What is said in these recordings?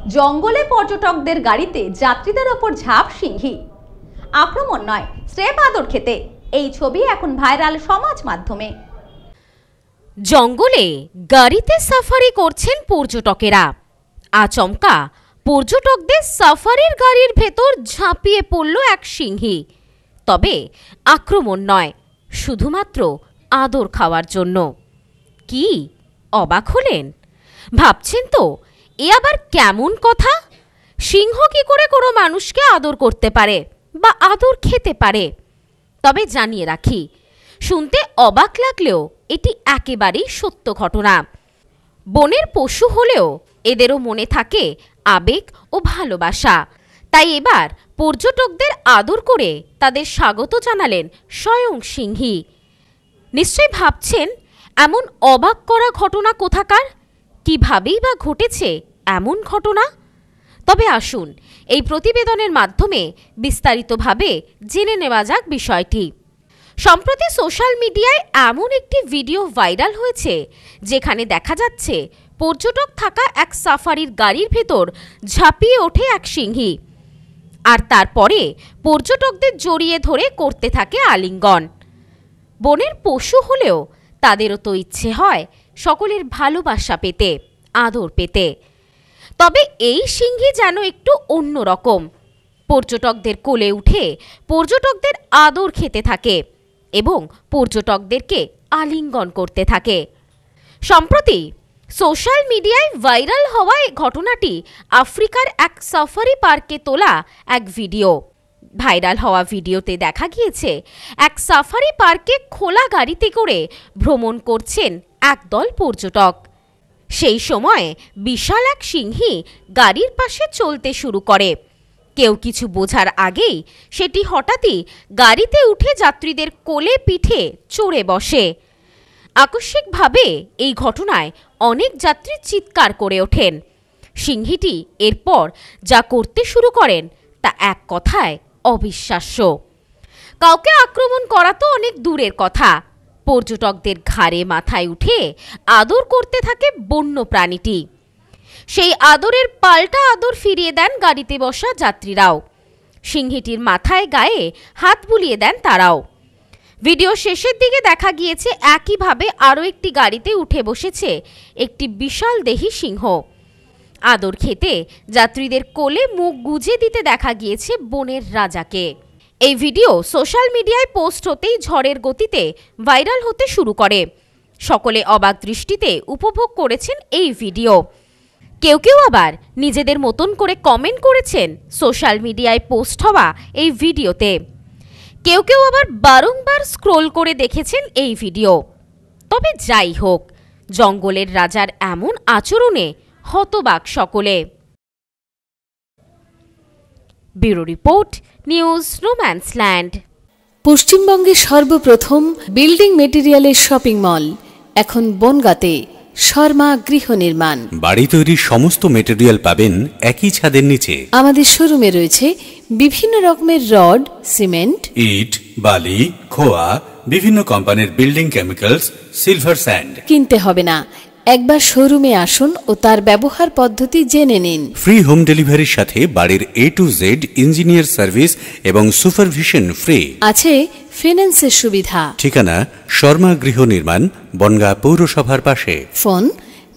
জঙ্গলে পর্যটকদের গাড়িতে যাত্রীদের ওপর ঝাঁপ সিংহী। আক্রমণ নয়, স্রেফ আদর খেতে। এই ছবি এখন ভাইরাল সমাজ মাধ্যমে। জঙ্গলে গাড়িতে সাফারি করছেন পর্যটকেরা। আচমকা পর্যটকদের সাফারির গাড়ির ভেতর ঝাঁপিয়ে পড়ল এক সিংহী। তবে আক্রমণ নয়, শুধুমাত্র আদর খাওয়ার জন্য। কি অবাক হলেন? ভাবছেন তো এ আবার কেমন কথা? সিংহ কি করে কোনো মানুষকে আদর করতে পারে বা আদর খেতে পারে? তবে জানিয়ে রাখি, শুনতে অবাক লাগলেও এটি একেবারেই সত্য ঘটনা। বনের পশু হলেও এদেরও মনে থাকে আবেগ ও ভালোবাসা। তাই এবার পর্যটকদের আদর করে তাদের স্বাগত জানালেন স্বয়ং সিংহী। নিশ্চয়ই ভাবছেন এমন অবাক করা ঘটনা কোথাকার? কিভাবেই বা ঘটেছে এমন ঘটনা? তবে আসুন এই প্রতিবেদনের মাধ্যমে বিস্তারিতভাবে জেনে নেওয়া যাক বিষয়টি। সম্প্রতি সোশ্যাল মিডিয়ায় এমন একটি ভিডিও ভাইরাল হয়েছে যেখানে দেখা যাচ্ছে পর্যটক থাকা এক সাফারির গাড়ির ভেতর ঝাঁপিয়ে ওঠে এক সিংহী, আর তারপরে পর্যটকদের জড়িয়ে ধরে করতে থাকে আলিঙ্গন। বনের পশু হলেও তাদেরও তো ইচ্ছে হয় সকলের ভালোবাসা পেতে, আদর পেতে। তবে এই সিংহী যেন একটু অন্যরকম। পর্যটকদের কোলে উঠে পর্যটকদের আদর খেতে থাকে এবং পর্যটকদেরকে আলিঙ্গন করতে থাকে। সম্প্রতি সোশ্যাল মিডিয়ায় ভাইরাল হওয়া এই ঘটনাটি আফ্রিকার এক সাফারি পার্কে তোলা এক ভিডিও। ভাইরাল হওয়া ভিডিওতে দেখা গিয়েছে এক সাফারি পার্কে খোলা গাড়িতে করে ভ্রমণ করছেন একদল পর্যটক। সেই সময় বিশাল এক সিংহী গাড়ির পাশে চলতে শুরু করে। কেউ কিছু বোঝার আগেই সেটি হঠাৎই গাড়িতে উঠে যাত্রীদের কোলে পিঠে চড়ে বসে। আকস্মিকভাবে এই ঘটনায় অনেক যাত্রী চিৎকার করে ওঠেন। সিংহীটি এরপর যা করতে শুরু করেন তা এক কথায় অবিশ্বাস্য। কাউকে আক্রমণ করা তো অনেক দূরের কথা, পর্যটকদের ঘাড়ে মাথায় উঠে আদর করতে থাকে বন্য প্রাণীটি। সেই আদরের পাল্টা আদর ফিরিয়ে দেন গাড়িতে বসা যাত্রীরাও। সিংহীটির মাথায় গায়ে হাত বুলিয়ে দেন তারাও। ভিডিও শেষের দিকে দেখা গিয়েছে একইভাবে আরও একটি গাড়িতে উঠে বসেছে একটি বিশাল দেহী সিংহ। আদর খেতে যাত্রীদের কোলে মুখ গুজে দিতে দেখা গিয়েছে বনের রাজাকে। এই ভিডিও সোশ্যাল মিডিয়ায় পোস্ট হতেই ঝড়ের গতিতে ভাইরাল হতে শুরু করে। সকলে অবাক দৃষ্টিতে উপভোগ করেছেন এই ভিডিও। কেউ কেউ আবার নিজেদের মতন করে কমেন্ট করেছেন সোশ্যাল মিডিয়ায় পোস্ট হওয়া এই ভিডিওতে। কেউ কেউ আবার বারংবার স্ক্রোল করে দেখেছেন এই ভিডিও। তবে যাই হোক, জঙ্গলের রাজার এমন আচরণে হতবাক সকলে। Bureau report, news Romanceland. পশ্চিমবঙ্গের সর্বপ্রথম বিল্ডিং মেটেরিয়ালের শপিং মল এখন বনগাঁতে। শর্মা গৃহ নির্মাণ। বাড়ি তৈরির সমস্ত মেটেরিয়াল পাবেন একই ছাদের নিচে। আমাদের শোরুমে রয়েছে বিভিন্ন রকমের রড, সিমেন্ট, ইট, বালি, খোয়া, বিভিন্ন কোম্পানির বিল্ডিং কেমিক্যালস, সিলভার স্যান্ড। কিনতে হবে না, একবার শোরুমে আসুন ও তার ব্যবহার পদ্ধতি জেনে নিন। ফ্রি হোম ডেলিভারির সাথে বাড়ির A to Z engineer service এবং সুপারভিশন ফ্রি। আছে ফিন্যান্সের সুবিধা। ঠিকানা শর্মা গৃহ নির্মাণ, বনগাঁ পৌরসভার পাশে। ফোন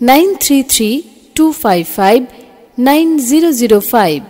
9332559005।